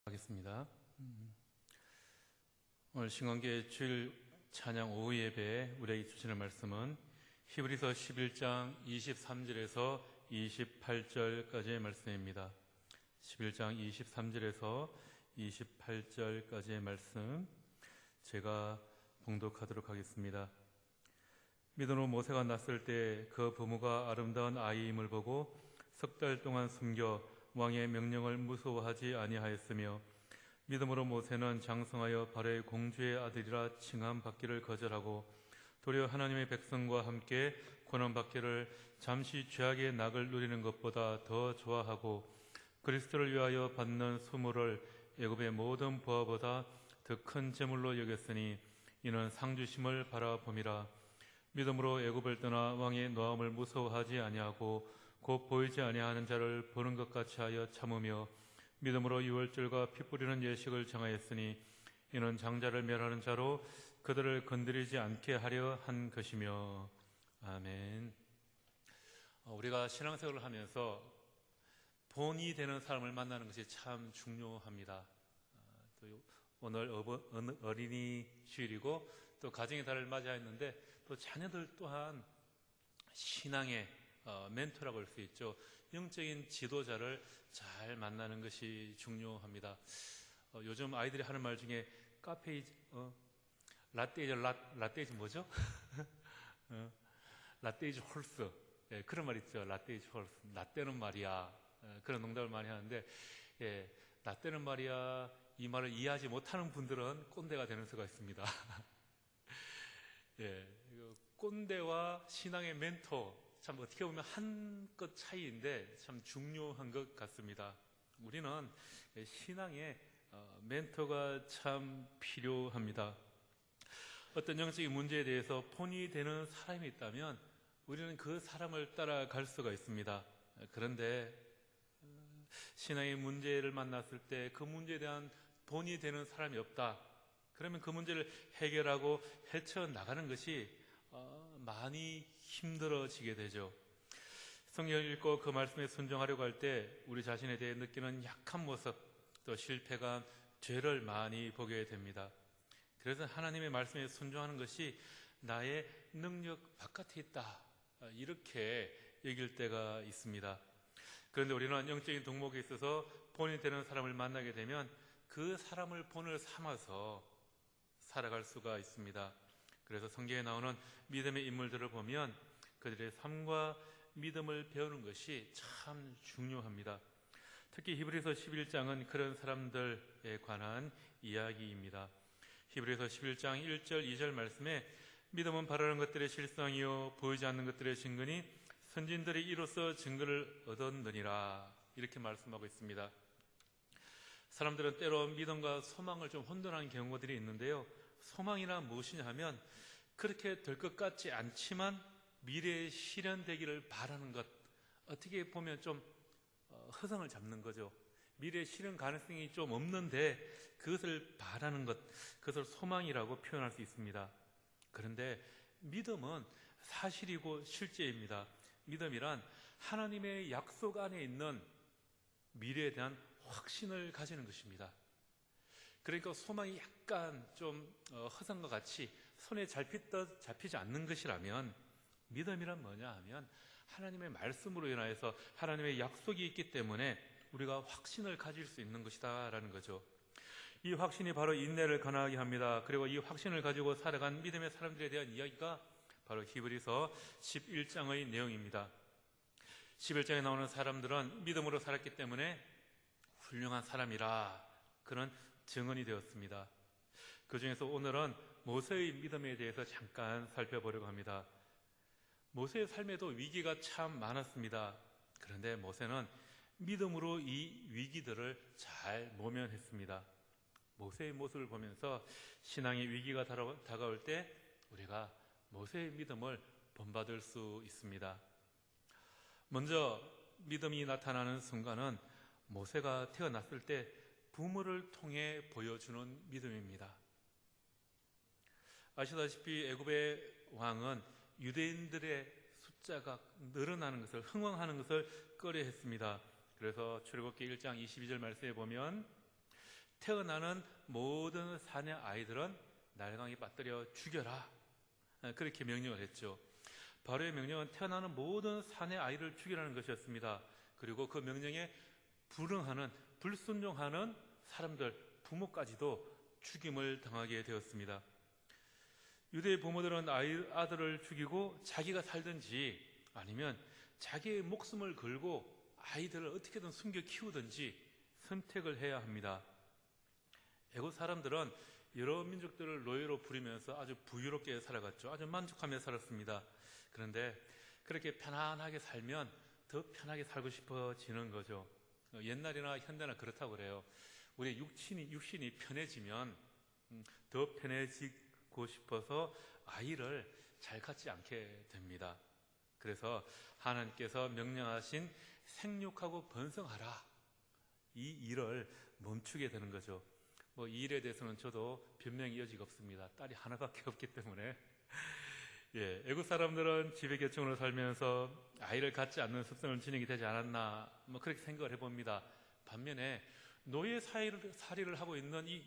하겠습니다. 오늘 신관계 주일 찬양 오후 예배에 우리에게 주시는 말씀은 히브리서 11장 23절에서 28절까지의 말씀입니다. 11장 23절에서 28절까지의 말씀 제가 봉독하도록 하겠습니다. 믿음으로 모세가 났을 때 그 부모가 아름다운 아이임을 보고 석 달 동안 숨겨 왕의 명령을 무서워하지 아니하였으며, 믿음으로 모세는 장성하여 바로의 공주의 아들이라 칭함받기를 거절하고 도리어 하나님의 백성과 함께 고난받기를 잠시 죄악의 낙을 누리는 것보다 더 좋아하고 그리스도를 위하여 받는 수모를 애굽의 모든 부하보다 더 큰 재물로 여겼으니 이는 상주심을 바라봄이라. 믿음으로 애굽을 떠나 왕의 노함을 무서워하지 아니하고 곧 보이지 아니하는 자를 보는 것 같이 하여 참으며, 믿음으로 유월절과 피 뿌리는 예식을 정하였으니 이는 장자를 멸하는 자로 그들을 건드리지 않게 하려 한 것이며. 아멘. 우리가 신앙생활을 하면서 본이 되는 사람을 만나는 것이 참 중요합니다. 또 오늘 어린이 주일이고 또 가정의 달을 맞이했는데 또 자녀들 또한 신앙의 멘토라고 할 수 있죠. 영적인 지도자를 잘 만나는 것이 중요합니다. 요즘 아이들이 하는 말 중에 라떼이즈 뭐죠? 라떼이즈 홀스. 그런 말 있죠. 라떼이즈 홀스. 라떼는 말이야. 그런 농담을 많이 하는데, 라떼는 말이야. 이 말을 이해하지 못하는 분들은 꼰대가 되는 수가 있습니다. 꼰대와 신앙의 멘토, 참 어떻게 보면 한 끗 차이인데 참 중요한 것 같습니다. 우리는 신앙의 멘토가 참 필요합니다. 어떤 영적인 문제에 대해서 본이 되는 사람이 있다면 우리는 그 사람을 따라갈 수가 있습니다. 그런데 신앙의 문제를 만났을 때 그 문제에 대한 본이 되는 사람이 없다. 그러면 그 문제를 해결하고 헤쳐나가는 것이 많이 힘들어지게 되죠. 성경을 읽고 그 말씀에 순종하려고 할 때 우리 자신에 대해 느끼는 약한 모습, 또 실패감, 죄를 많이 보게 됩니다. 그래서 하나님의 말씀에 순종하는 것이 나의 능력 바깥에 있다, 이렇게 여길 때가 있습니다. 그런데 우리는 영적인 덕목에 있어서 본이 되는 사람을 만나게 되면 그 사람을 본을 삼아서 살아갈 수가 있습니다. 그래서 성경에 나오는 믿음의 인물들을 보면 그들의 삶과 믿음을 배우는 것이 참 중요합니다. 특히 히브리서 11장은 그런 사람들에 관한 이야기입니다. 히브리서 11장 1절 2절 말씀에 믿음은 바라는 것들의 실상이요 보이지 않는 것들의 증거니 선진들이 이로써 증거를 얻었느니라, 이렇게 말씀하고 있습니다. 사람들은 때로 믿음과 소망을 좀 혼돈하는 경우들이 있는데요, 소망이란 무엇이냐 하면 그렇게 될 것 같지 않지만 미래에 실현되기를 바라는 것, 어떻게 보면 좀 허상을 잡는 거죠. 미래에 실현 가능성이 좀 없는데 그것을 바라는 것, 그것을 소망이라고 표현할 수 있습니다. 그런데 믿음은 사실이고 실제입니다. 믿음이란 하나님의 약속 안에 있는 미래에 대한 확신을 가지는 것입니다. 그러니까 소망이 약간 좀 허상과 같이 손에 잡히지 않는 것이라면, 믿음이란 뭐냐 하면 하나님의 말씀으로 인하여서 하나님의 약속이 있기 때문에 우리가 확신을 가질 수 있는 것이다 라는 거죠. 이 확신이 바로 인내를 가능하게 합니다. 그리고 이 확신을 가지고 살아간 믿음의 사람들에 대한 이야기가 바로 히브리서 11장의 내용입니다. 11장에 나오는 사람들은 믿음으로 살았기 때문에 훌륭한 사람이라 그런 증언이 되었습니다. 그 중에서 오늘은 모세의 믿음에 대해서 잠깐 살펴보려고 합니다. 모세의 삶에도 위기가 참 많았습니다. 그런데 모세는 믿음으로 이 위기들을 잘 모면했습니다. 모세의 모습을 보면서 신앙의 위기가 다가올 때 우리가 모세의 믿음을 본받을 수 있습니다. 먼저 믿음이 나타나는 순간은 모세가 태어났을 때 부모를 통해 보여주는 믿음입니다. 아시다시피 애굽의 왕은 유대인들의 숫자가 늘어나는 것을, 흥왕하는 것을 꺼려했습니다. 그래서 출애굽기 1장 22절 말씀에 보면 태어나는 모든 사내 아이들은 날강에 빠뜨려 죽여라. 그렇게 명령을 했죠. 바로의 명령은 태어나는 모든 사내 아이를 죽이라는 것이었습니다. 그리고 그 명령에 불순종하는 사람들, 부모까지도 죽임을 당하게 되었습니다. 유대의 부모들은 아들을 죽이고 자기가 살든지 아니면 자기의 목숨을 걸고 아이들을 어떻게든 숨겨 키우든지 선택을 해야 합니다. 애국 사람들은 여러 민족들을 노예로 부리면서 아주 부유롭게 살아갔죠. 아주 만족하며 살았습니다. 그런데 그렇게 편안하게 살면 더 편하게 살고 싶어지는 거죠. 옛날이나 현대나 그렇다고 그래요. 우리 육신이 편해지면 더 편해지고 싶어서 아이를 잘 갖지 않게 됩니다. 그래서 하나님께서 명령하신 생육하고 번성하라, 이 일을 멈추게 되는 거죠. 이 일에 대해서는 저도 변명의 여지가 없습니다. 딸이 하나밖에 없기 때문에. 애국 사람들은 지배계층으로 살면서 아이를 갖지 않는 습성을 지니게 되지 않았나, 그렇게 생각을 해봅니다. 반면에 노예 살이를 하고 있는 이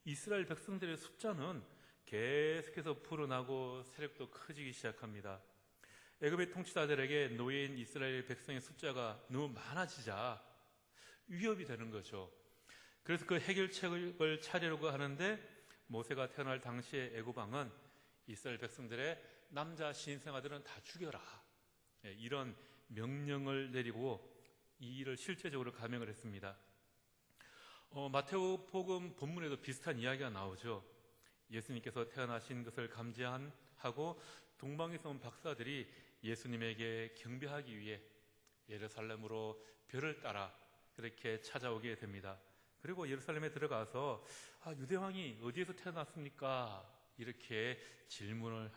이스라엘 백성들의 숫자는 계속해서 불어나고 세력도 커지기 시작합니다. 애굽의 통치자들에게 노예인 이스라엘 백성의 숫자가 너무 많아지자 위협이 되는 거죠. 그래서 그 해결책을 찾으려고 하는데 모세가 태어날 당시에 애굽 왕은 이스라엘 백성들의 남자 신생아들은 다 죽여라, 이런 명령을 내리고 이 일을 실제적으로 감행을 했습니다. 마테오 복음 본문에도 비슷한 이야기가 나오죠. 예수님께서 태어나신 것을 감지하고 동방에서 온 박사들이 예수님에게 경배하기 위해 예루살렘으로 별을 따라 그렇게 찾아오게 됩니다. 그리고 예루살렘에 들어가서 유대왕이 어디에서 태어났습니까? 이렇게 질문을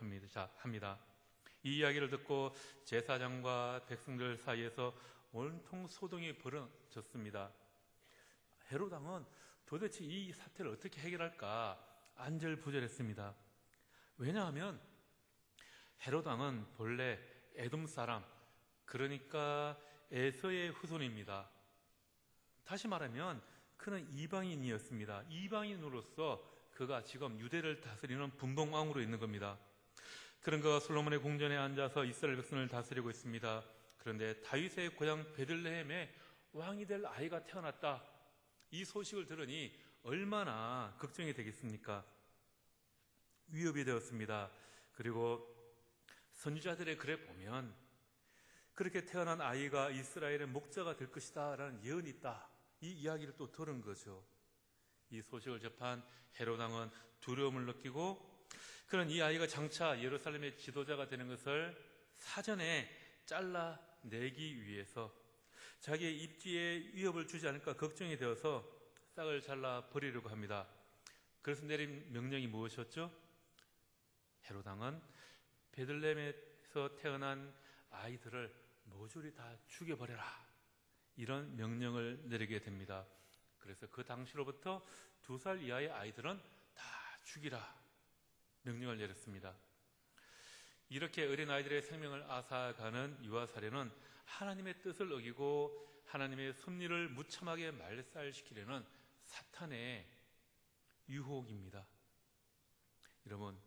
합니다. 이 이야기를 듣고 제사장과 백성들 사이에서 온통 소동이 벌어졌습니다. 헤롯 왕은 도대체 이 사태를 어떻게 해결할까 안절부절했습니다. 왜냐하면 헤롯 왕은 본래 에돔 사람, 그러니까 에서의 후손입니다. 다시 말하면 그는 이방인이었습니다. 이방인으로서 그가 지금 유대를 다스리는 분봉왕으로 있는 겁니다. 그런 그가 솔로몬의 궁전에 앉아서 이스라엘 백성을 다스리고 있습니다. 그런데 다윗의 고향 베들레헴에 왕이 될 아이가 태어났다, 이 소식을 들으니 얼마나 걱정이 되겠습니까? 위협이 되었습니다. 그리고 선지자들의 글에 보면 그렇게 태어난 아이가 이스라엘의 목자가 될 것이다 라는 예언이 있다, 이 이야기를 또 들은 거죠. 이 소식을 접한 헤롯 왕은 두려움을 느끼고 그런 이 아이가 장차 예루살렘의 지도자가 되는 것을 사전에 잘라내기 위해서 자기의 입지에 위협을 주지 않을까 걱정이 되어서 싹을 잘라 버리려고 합니다. 그래서 내린 명령이 무엇이었죠? 헤롯 왕은 베들레헴에서 태어난 아이들을 모조리 다 죽여버려라, 이런 명령을 내리게 됩니다. 그래서 그 당시로부터 2살 이하의 아이들은 다 죽이라 명령을 내렸습니다. 이렇게 어린아이들의 생명을 앗아가는 유아 살해는 하나님의 뜻을 어기고 하나님의 섭리를 무참하게 말살시키려는 사탄의 유혹입니다. 여러분,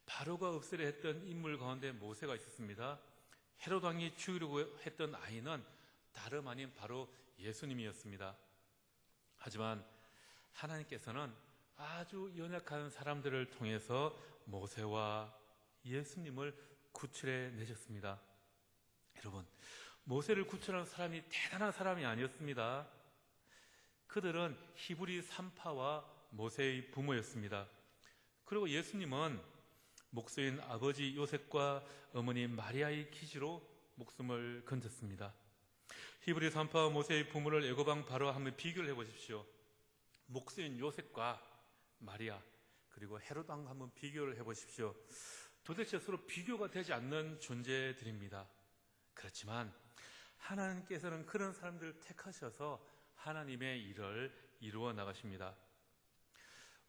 바로가 없애려 했던 인물 가운데 모세가 있었습니다. 헤롯 왕이 죽이려고 했던 아이는 다름 아닌 바로 예수님이었습니다. 하지만 하나님께서는 아주 연약한 사람들을 통해서 모세와 예수님을 구출해 내셨습니다. 여러분, 모세를 구출한 사람이 대단한 사람이 아니었습니다. 그들은 히브리 산파와 모세의 부모였습니다. 그리고 예수님은 목수인 아버지 요셉과 어머니 마리아의 기지로 목숨을 건졌습니다. 히브리 산파와 모세의 부모를 애고방 바로와 한번 비교를 해보십시오. 목수인 요셉과 마리아, 그리고 헤롯 왕과 한번 비교를 해보십시오. 도대체 서로 비교가 되지 않는 존재들입니다. 그렇지만 하나님께서는 그런 사람들을 택하셔서 하나님의 일을 이루어 나가십니다.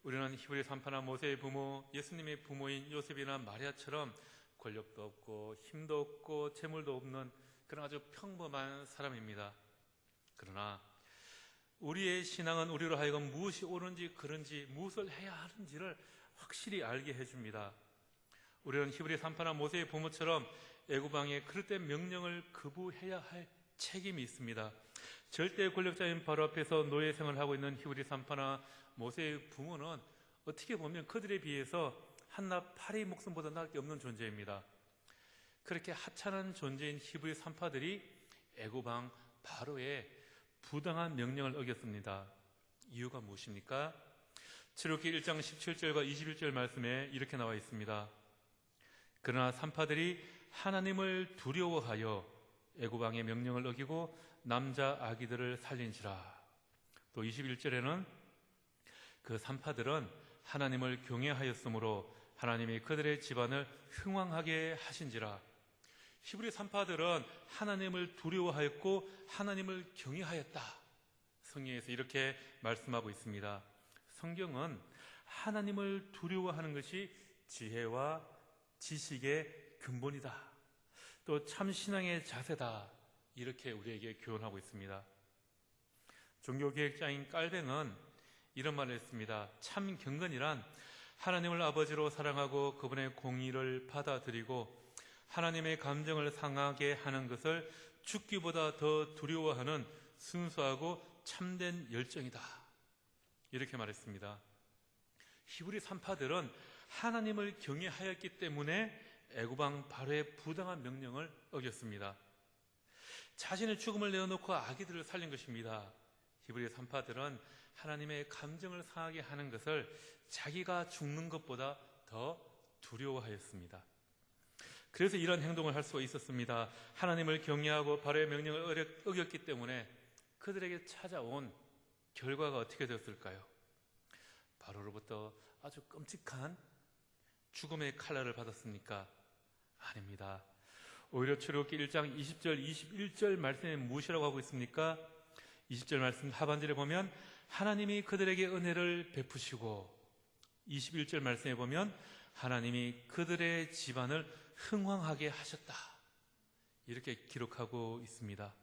우리는 히브리 산파나 모세의 부모, 예수님의 부모인 요셉이나 마리아처럼 권력도 없고 힘도 없고 재물도 없는 그런 아주 평범한 사람입니다. 그러나 우리의 신앙은 우리로 하여금 무엇이 옳은지 그른지 무엇을 해야 하는지를 확실히 알게 해줍니다. 우리는 히브리 산파나 모세의 부모처럼 애굽왕의 그릇된 명령을 거부해야 할 책임이 있습니다. 절대 권력자인 바로 앞에서 노예 생활을 하고 있는 히브리 산파나 모세의 부모는 어떻게 보면 그들에 비해서 한낱 파리 목숨보다 나을 게 없는 존재입니다. 그렇게 하찮은 존재인 히브리 산파들이 애굽왕 바로의 부당한 명령을 어겼습니다. 이유가 무엇입니까? 출애굽기 1장 17절과 21절 말씀에 이렇게 나와 있습니다. 그러나 산파들이 하나님을 두려워하여 애굽왕의 명령을 어기고 남자 아기들을 살린지라. 또 21절에는 그 산파들은 하나님을 경외하였으므로 하나님이 그들의 집안을 흥왕하게 하신지라. 히브리 산파들은 하나님을 두려워하였고 하나님을 경외하였다. 성경에서 이렇게 말씀하고 있습니다. 성경은 하나님을 두려워하는 것이 지혜와 지식의 근본이다. 또 참신앙의 자세다. 이렇게 우리에게 교훈하고 있습니다. 종교개혁자인 깔뱅은 이런 말을 했습니다. 참 경건이란 하나님을 아버지로 사랑하고 그분의 공의를 받아들이고 하나님의 감정을 상하게 하는 것을 죽기보다 더 두려워하는 순수하고 참된 열정이다. 이렇게 말했습니다. 히브리 산파들은 하나님을 경외하였기 때문에 애굽왕 바로의 부당한 명령을 어겼습니다. 자신의 죽음을 내어놓고 아기들을 살린 것입니다. 히브리 산파들은 하나님의 감정을 상하게 하는 것을 자기가 죽는 것보다 더 두려워하였습니다. 그래서 이런 행동을 할 수 있었습니다. 하나님을 경외하고 바로의 명령을 어겼기 때문에 그들에게 찾아온 결과가 어떻게 되었을까요? 바로로부터 아주 끔찍한 죽음의 칼날을 받았습니까? 아닙니다. 오히려 출애굽기 1장 20절, 21절 말씀에 무엇이라고 하고 있습니까? 20절 말씀 하반절에 보면 하나님이 그들에게 은혜를 베푸시고 21절 말씀에 보면 하나님이 그들의 집안을 흥왕하게 하셨다. 이렇게 기록하고 있습니다.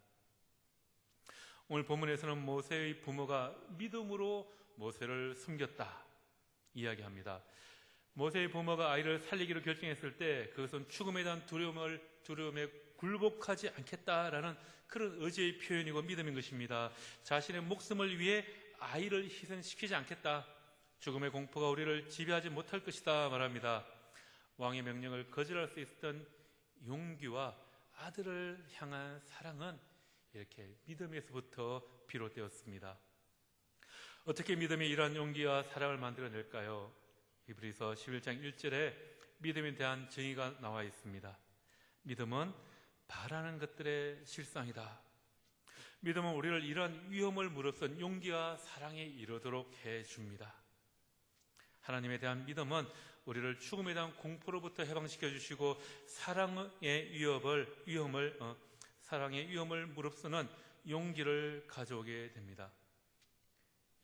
오늘 본문에서는 모세의 부모가 믿음으로 모세를 숨겼다 이야기합니다. 모세의 부모가 아이를 살리기로 결정했을 때 그것은 죽음에 대한 두려움에 굴복하지 않겠다라는 그런 의지의 표현이고 믿음인 것입니다. 자신의 목숨을 위해 아이를 희생시키지 않겠다. 죽음의 공포가 우리를 지배하지 못할 것이다 말합니다. 왕의 명령을 거절할 수 있었던 용기와 아들을 향한 사랑은 이렇게 믿음에서부터 비롯되었습니다. 어떻게 믿음이 이러한 용기와 사랑을 만들어낼까요? 히브리서 11장 1절에 믿음에 대한 정의가 나와 있습니다. 믿음은 바라는 것들의 실상이다. 믿음은 우리를 이러한 위험을 무릅쓴 용기와 사랑에 이르도록 해줍니다. 하나님에 대한 믿음은 우리를 죽음에 대한 공포로부터 해방시켜 주시고 사랑의 위험을 무릅쓰는 용기를 가져오게 됩니다.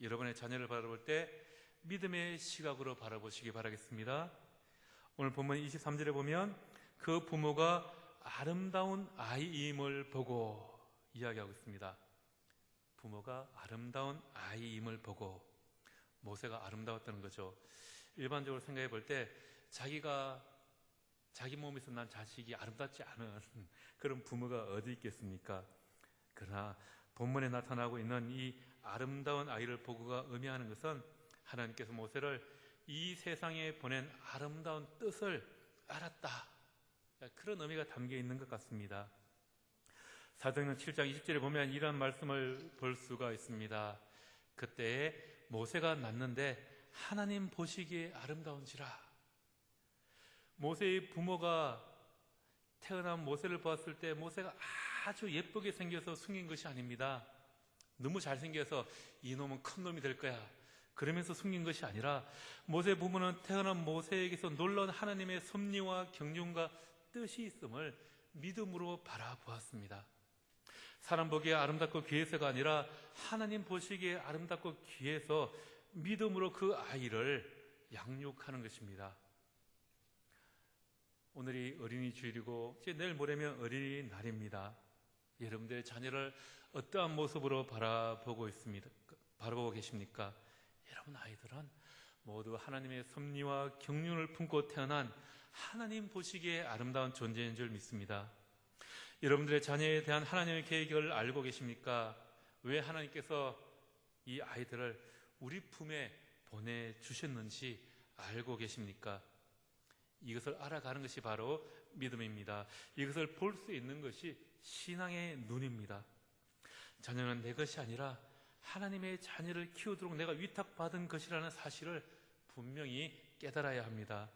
여러분의 자녀를 바라볼 때 믿음의 시각으로 바라보시기 바라겠습니다. 오늘 본문 23절에 보면 그 부모가 아름다운 아이임을 보고 이야기하고 있습니다. 부모가 아름다운 아이임을 보고 모세가 아름다웠다는 거죠. 일반적으로 생각해 볼 때 자기 몸에서 난 자식이 아름답지 않은 그런 부모가 어디 있겠습니까? 그러나 본문에 나타나고 있는 이 아름다운 아이를 보고가 의미하는 것은 하나님께서 모세를 이 세상에 보낸 아름다운 뜻을 알았다. 그런 의미가 담겨 있는 것 같습니다. 사도행전 7장 20절에 보면 이런 말씀을 볼 수가 있습니다. 그때 모세가 낳는데 하나님 보시기에 아름다운지라. 모세의 부모가 태어난 모세를 보았을 때 모세가 아주 예쁘게 생겨서 숨긴 것이 아닙니다. 너무 잘생겨서 이놈은 큰 놈이 될 거야 그러면서 숨긴 것이 아니라 모세 부모는 태어난 모세에게서 놀라운 하나님의 섭리와 경륜과 뜻이 있음을 믿음으로 바라보았습니다. 사람 보기에 아름답고 귀해서가 아니라 하나님 보시기에 아름답고 귀해서 믿음으로 그 아이를 양육하는 것입니다. 오늘이 어린이 주일이고 이제 내일 모레면 어린이날입니다. 여러분들의 자녀를 어떠한 모습으로 바라보고 있습니까? 바라보고 계십니까? 여러분 아이들은 모두 하나님의 섭리와 경륜을 품고 태어난 하나님 보시기에 아름다운 존재인 줄 믿습니다. 여러분들의 자녀에 대한 하나님의 계획을 알고 계십니까? 왜 하나님께서 이 아이들을 우리 품에 보내주셨는지 알고 계십니까? 이것을 알아가는 것이 바로 믿음입니다. 이것을 볼 수 있는 것이 신앙의 눈입니다. 자녀는 내 것이 아니라 하나님의 자녀를 키우도록 내가 위탁받은 것이라는 사실을 분명히 깨달아야 합니다.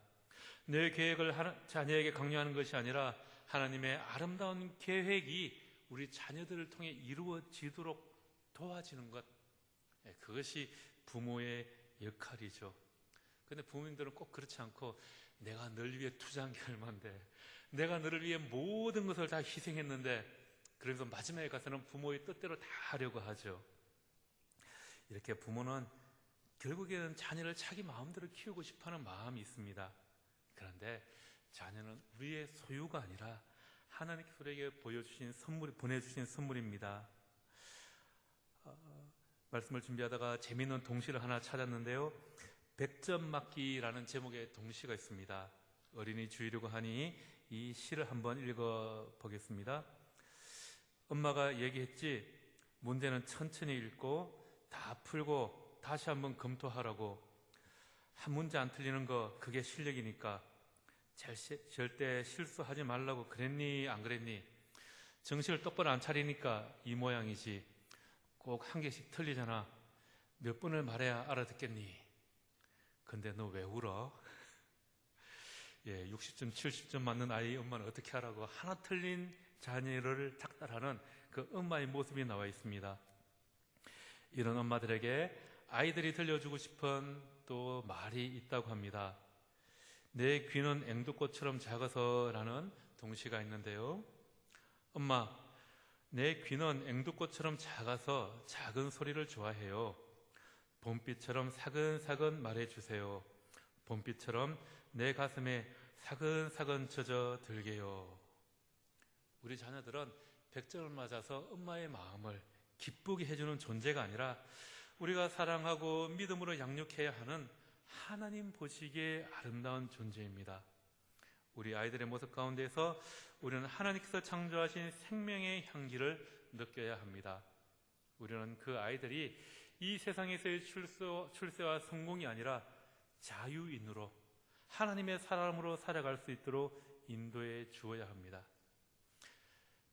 내 계획을 자녀에게 강요하는 것이 아니라 하나님의 아름다운 계획이 우리 자녀들을 통해 이루어지도록 도와주는 것, 그것이 부모의 역할이죠. 그런데 부모님들은 꼭 그렇지 않고 내가 널 위해 투자한 게 얼만데, 내가 너를 위해 모든 것을 다 희생했는데, 그래서 마지막에 가서는 부모의 뜻대로 다 하려고 하죠. 이렇게 부모는 결국에는 자녀를 자기 마음대로 키우고 싶어하는 마음이 있습니다. 그런데 자녀는 우리의 소유가 아니라 하나님께서 우리에게 보내주신 선물입니다. 말씀을 준비하다가 재미있는 동시를 하나 찾았는데요. 100점 맞기라는 제목의 동시가 있습니다. 어린이 주의려고 하니 이 시를 한번 읽어보겠습니다. 엄마가 얘기했지, 문제는 천천히 읽고 다 풀고 다시 한번 검토하라고. 한 문제 안 틀리는 거 그게 실력이니까. 절대 실수하지 말라고 그랬니 안 그랬니? 정신을 똑바로 안 차리니까 이 모양이지. 꼭 한 개씩 틀리잖아. 몇 번을 말해야 알아듣겠니? 근데 너 왜 울어? 60점 70점 맞는 아이 엄마는 어떻게 하라고. 하나 틀린 자녀를 닥달하는 그 엄마의 모습이 나와 있습니다. 이런 엄마들에게 아이들이 들려주고 싶은 또 말이 있다고 합니다. 내 귀는 앵두꽃처럼 작아서라는 동시가 있는데요. 엄마, 내 귀는 앵두꽃처럼 작아서 작은 소리를 좋아해요. 봄비처럼 사근사근 말해주세요. 봄비처럼 내 가슴에 사근사근 젖어들게요. 우리 자녀들은 100점을 맞아서 엄마의 마음을 기쁘게 해주는 존재가 아니라 우리가 사랑하고 믿음으로 양육해야 하는 하나님 보시기에 아름다운 존재입니다. 우리 아이들의 모습 가운데서 우리는 하나님께서 창조하신 생명의 향기를 느껴야 합니다. 우리는 그 아이들이 이 세상에서의 출세와 성공이 아니라 자유인으로 하나님의 사람으로 살아갈 수 있도록 인도해 주어야 합니다.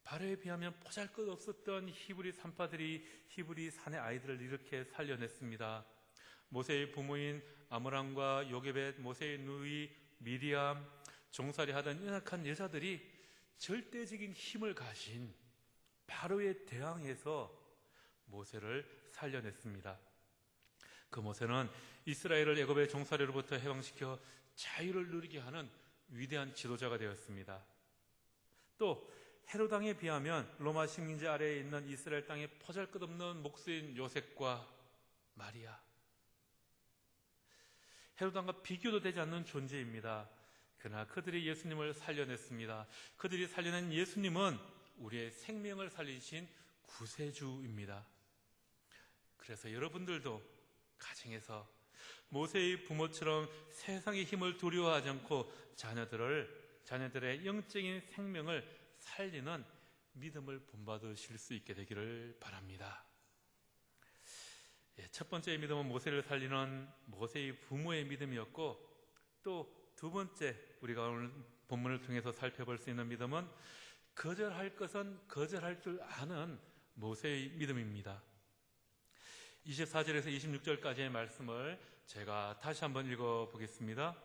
바로에 비하면 보잘것없었던 히브리 산파들이 히브리 산의 아이들을 이렇게 살려냈습니다. 모세의 부모인 아므람과 요게벳, 모세의 누이 미리암, 종살이 하던 연약한 여자들이 절대적인 힘을 가진 바로에 대항해서 모세를 살려냈습니다. 그 모세는 이스라엘을 애굽의 종살이로부터 해방시켜 자유를 누리게 하는 위대한 지도자가 되었습니다. 또 헤롯 왕에 비하면 로마 식민지 아래에 있는 이스라엘 땅의 보잘것없는 목수인 요셉과 마리아, 헤롯 왕과 비교도 되지 않는 존재입니다. 그러나 그들이 예수님을 살려냈습니다. 그들이 살려낸 예수님은 우리의 생명을 살리신 구세주입니다. 그래서 여러분들도 가정에서 모세의 부모처럼 세상의 힘을 두려워하지 않고 자녀들의 영적인 생명을 살리는 믿음을 본받으실 수 있게 되기를 바랍니다. 첫 번째 믿음은 모세를 살리는 모세의 부모의 믿음이었고, 또 두 번째 우리가 오늘 본문을 통해서 살펴볼 수 있는 믿음은 거절할 것은 거절할 줄 아는 모세의 믿음입니다. 24절에서 26절까지의 말씀을 제가 다시 한번 읽어보겠습니다.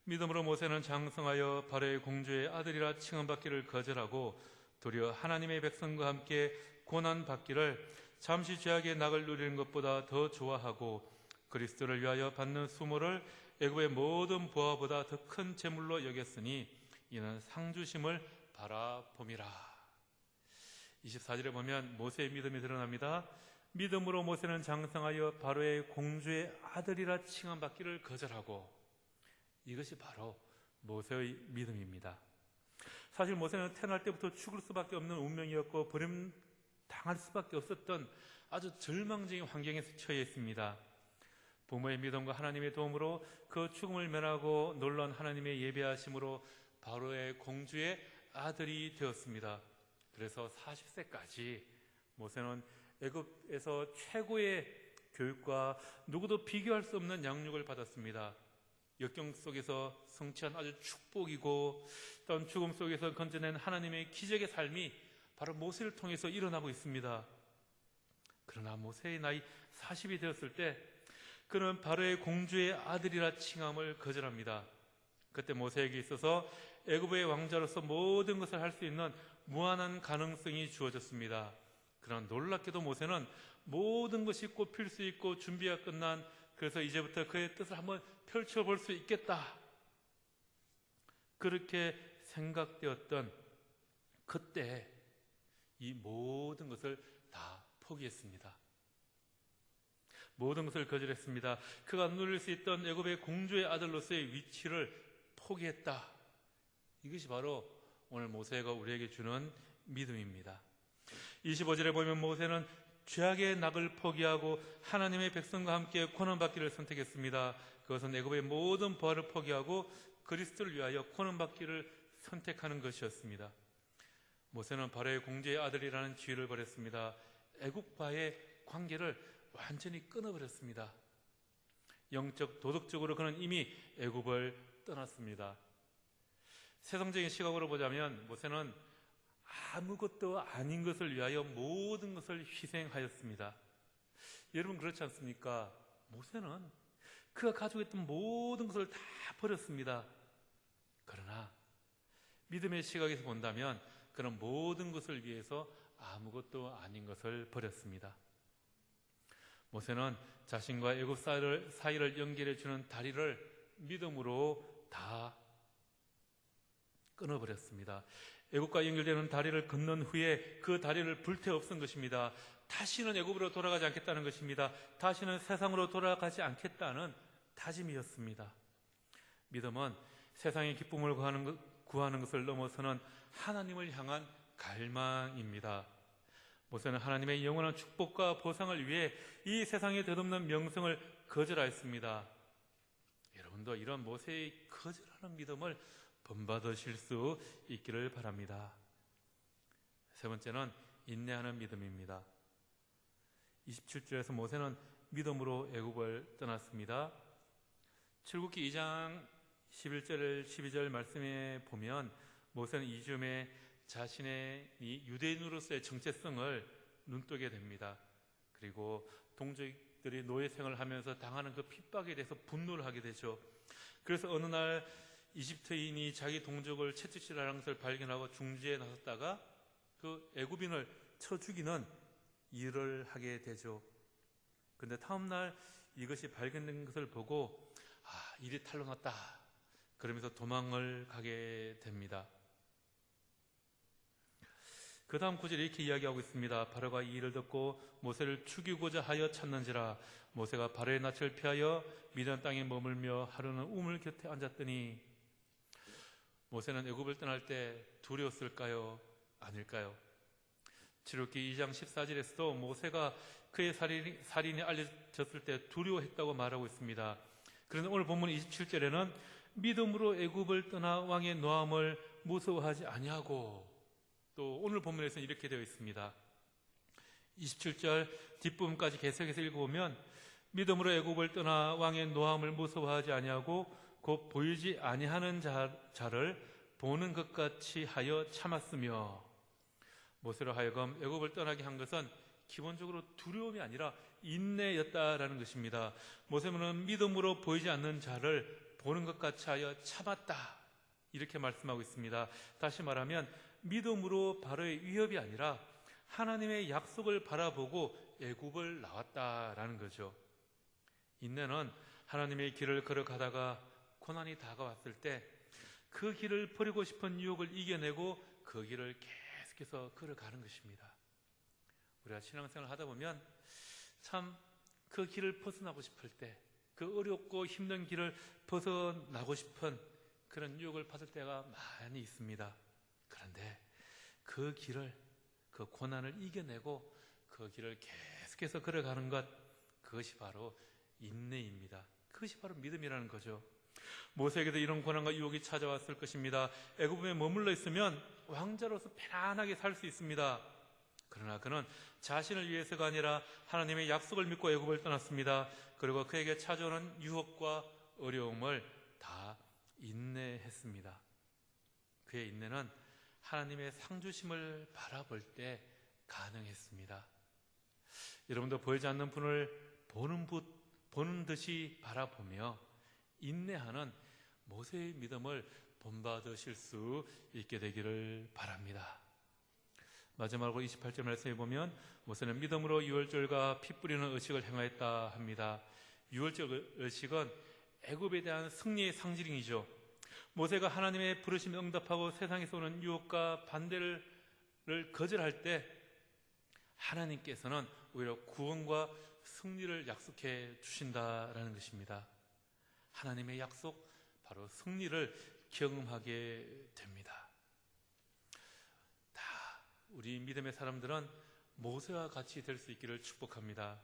믿음으로 모세는 장성하여 바로의 공주의 아들이라 칭함받기를 거절하고 도리어 하나님의 백성과 함께 고난받기를 잠시 죄악의 낙을 누리는 것보다 더 좋아하고 그리스도를 위하여 받는 수모를 애굽의 모든 보화보다 더 큰 재물로 여겼으니 이는 상주심을 바라봄이라. 24절에 보면 모세의 믿음이 드러납니다. 믿음으로 모세는 장성하여 바로의 공주의 아들이라 칭함받기를 거절하고, 이것이 바로 모세의 믿음입니다. 사실 모세는 태어날 때부터 죽을 수밖에 없는 운명이었고 당할 수밖에 없었던 아주 절망적인 환경에 처해 있습니다. 부모의 믿음과 하나님의 도움으로 그 죽음을 면하고 놀라운 하나님의 예비하심으로 바로의 공주의 아들이 되었습니다. 그래서 40세까지 모세는 애굽에서 최고의 교육과 누구도 비교할 수 없는 양육을 받았습니다. 역경 속에서 성취한 아주 축복이고 또한 죽음 속에서 건져낸 하나님의 기적의 삶이 바로 모세를 통해서 일어나고 있습니다. 그러나 모세의 나이 40이 되었을 때 그는 바로의 공주의 아들이라 칭함을 거절합니다. 그때 모세에게 있어서 애굽의 왕자로서 모든 것을 할 수 있는 무한한 가능성이 주어졌습니다. 그러나 놀랍게도 모세는 모든 것이 꼽힐 수 있고 준비가 끝난, 그래서 이제부터 그의 뜻을 한번 펼쳐볼 수 있겠다, 그렇게 생각되었던 그때 이 모든 것을 다 포기했습니다. 모든 것을 거절했습니다. 그가 누릴 수 있던 애굽의 공주의 아들로서의 위치를 포기했다. 이것이 바로 오늘 모세가 우리에게 주는 믿음입니다. 25절에 보면 모세는 죄악의 낙을 포기하고 하나님의 백성과 함께 고난받기를 선택했습니다. 그것은 애굽의 모든 부활을 포기하고 그리스도를 위하여 고난받기를 선택하는 것이었습니다. 모세는 바로의 공주의 아들이라는 지위를 버렸습니다. 애국과의 관계를 완전히 끊어버렸습니다. 영적, 도덕적으로 그는 이미 애굽을 떠났습니다. 세상적인 시각으로 보자면 모세는 아무것도 아닌 것을 위하여 모든 것을 희생하였습니다. 여러분 그렇지 않습니까? 모세는 그가 가지고 있던 모든 것을 다 버렸습니다. 그러나 믿음의 시각에서 본다면 그는 모든 것을 위해서 아무것도 아닌 것을 버렸습니다. 모세는 자신과 애굽 사이를 연결해 주는 다리를 믿음으로 다 끊어버렸습니다. 애굽과 연결되는 다리를 건넌 후에 그 다리를 불태웠던 것입니다. 다시는 애굽으로 돌아가지 않겠다는 것입니다. 다시는 세상으로 돌아가지 않겠다는 다짐이었습니다. 믿음은 세상의 기쁨을 구하는 것을 넘어서는 하나님을 향한 갈망입니다. 모세는 하나님의 영원한 축복과 보상을 위해 이 세상에 덧없는 명성을 거절하였습니다. 여러분도 이런 모세의 거절하는 믿음을 본받으실 수 있기를 바랍니다. 세 번째는 인내하는 믿음입니다. 27절에서 모세는 믿음으로 애굽을 떠났습니다. 출애굽기 2장 11절 12절 말씀에 보면 모세는 이즈음에 자신의 이 유대인으로서의 정체성을 눈뜨게 됩니다. 그리고 동족들이 노예생활을 하면서 당하는 그 핍박에 대해서 분노를 하게 되죠. 그래서 어느 날 이집트인이 자기 동족을 채찍질하는 것을 발견하고 중지에 나섰다가 그 애굽인을 쳐 죽이는 일을 하게 되죠. 그런데 다음날 이것이 발견된 것을 보고 일이 탈로 났다, 그러면서 도망을 가게 됩니다. 그 다음 구절에 이렇게 이야기하고 있습니다. 바로가 이 일을 듣고 모세를 죽이고자 하여 찾는지라. 모세가 바로의 낯을 피하여 미디안 땅에 머물며 하루는 우물 곁에 앉았더니. 모세는 애굽을 떠날 때 두려웠을까요? 아닐까요? 출애굽기 2장 14절에서도 모세가 그의 살인이 알려졌을 때 두려워했다고 말하고 있습니다. 그런데 오늘 본문 27절에는 믿음으로 애굽을 떠나 왕의 노함을 무서워하지 아니하고, 또 오늘 본문에서는 이렇게 되어 있습니다. 27절 뒷부분까지 계속해서 읽어보면 믿음으로 애굽을 떠나 왕의 노함을 무서워하지 아니하고 곧 보이지 아니하는 자를 보는 것 같이 하여 참았으며. 모세로 하여금 애굽을 떠나게 한 것은 기본적으로 두려움이 아니라 인내였다라는 것입니다. 모세는 믿음으로 보이지 않는 자를 보는 것 같이 하여 참았다, 이렇게 말씀하고 있습니다. 다시 말하면 믿음으로 바로의 위협이 아니라 하나님의 약속을 바라보고 애굽을 나왔다라는 거죠. 인내는 하나님의 길을 걸어가다가 고난이 다가왔을 때 그 길을 버리고 싶은 유혹을 이겨내고 그 길을 계속해서 걸어가는 것입니다. 우리가 신앙생활을 하다 보면 참 그 길을 벗어나고 싶을 때, 그 어렵고 힘든 길을 벗어나고 싶은 그런 유혹을 받을 때가 많이 있습니다. 그런데 그 길을 그 고난을 이겨내고 그 길을 계속해서 걸어가는 것, 그것이 바로 인내입니다. 그것이 바로 믿음이라는 거죠. 모세에게도 이런 고난과 유혹이 찾아왔을 것입니다. 애굽에 머물러 있으면 왕자로서 편안하게 살 수 있습니다. 그러나 그는 자신을 위해서가 아니라 하나님의 약속을 믿고 애굽을 떠났습니다. 그리고 그에게 찾아오는 유혹과 어려움을 다 인내했습니다. 그의 인내는 하나님의 상주심을 바라볼 때 가능했습니다. 여러분도 보이지 않는 분을 보는 듯이 바라보며 인내하는 모세의 믿음을 본받으실 수 있게 되기를 바랍니다. 마지막으로 28절 말씀에 보면 모세는 믿음으로 유월절과 피 뿌리는 의식을 행하였다 합니다. 유월절 의식은 애굽에 대한 승리의 상징이죠. 모세가 하나님의 부르심에 응답하고 세상에서 오는 유혹과 반대를 거절할 때 하나님께서는 오히려 구원과 승리를 약속해 주신다라는 것입니다. 하나님의 약속, 바로 승리를 경험하게 됩니다. 다 우리 믿음의 사람들은 모세와 같이 될 수 있기를 축복합니다.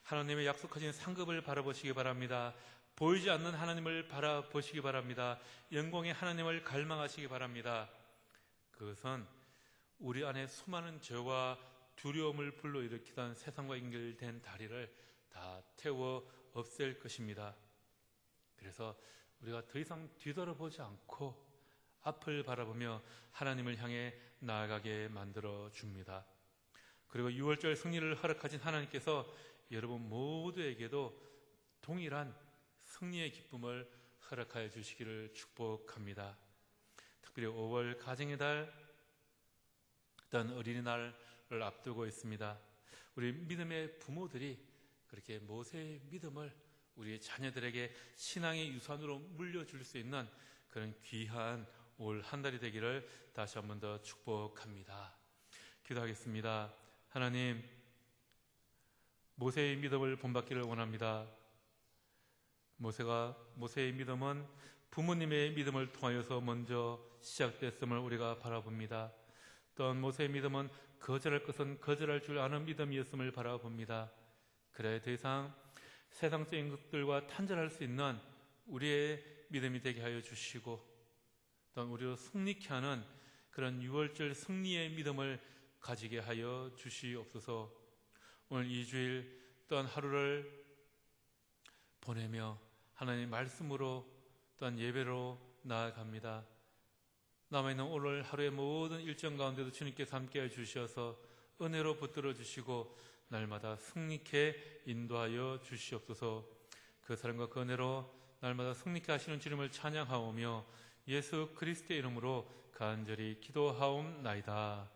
하나님의 약속하신 상급을 바라보시기 바랍니다. 보이지 않는 하나님을 바라보시기 바랍니다. 영광의 하나님을 갈망하시기 바랍니다. 그것은 우리 안에 수많은 죄와 두려움을 불러일으키던 세상과 연결된 다리를 다 태워 없앨 것입니다. 그래서 우리가 더 이상 뒤돌아보지 않고 앞을 바라보며 하나님을 향해 나아가게 만들어 줍니다. 그리고 6월절 승리를 허락하신 하나님께서 여러분 모두에게도 동일한 승리의 기쁨을 허락하여 주시기를 축복합니다. 특별히 5월 가정의 달, 어떤 어린이날을 앞두고 있습니다. 우리 믿음의 부모들이 그렇게 모세의 믿음을 우리 자녀들에게 신앙의 유산으로 물려줄 수 있는 그런 귀한 올 한 달이 되기를 다시 한 번 더 축복합니다. 기도하겠습니다. 하나님, 모세의 믿음을 본받기를 원합니다. 모세의 믿음은 부모님의 믿음을 통하여서 먼저 시작됐음을 우리가 바라봅니다. 또한 모세의 믿음은 거절할 것은 거절할 줄 아는 믿음이었음을 바라봅니다. 그래 더 이상 세상적인 것들과 탄절할 수 있는 우리의 믿음이 되게 하여 주시고, 또한 우리로 승리케 하는 그런 6월절 승리의 믿음을 가지게 하여 주시옵소서. 오늘 2주일 또한 하루를 보내며 하나님 말씀으로 또한 예배로 나아갑니다. 남아있는 오늘 하루의 모든 일정 가운데도 주님께서 함께해 주셔서 은혜로 붙들어 주시고 날마다 승리케 인도하여 주시옵소서. 그 사랑과 그 은혜로 날마다 승리케 하시는 주님을 찬양하오며 예수 그리스도의 이름으로 간절히 기도하옵나이다.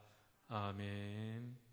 아멘.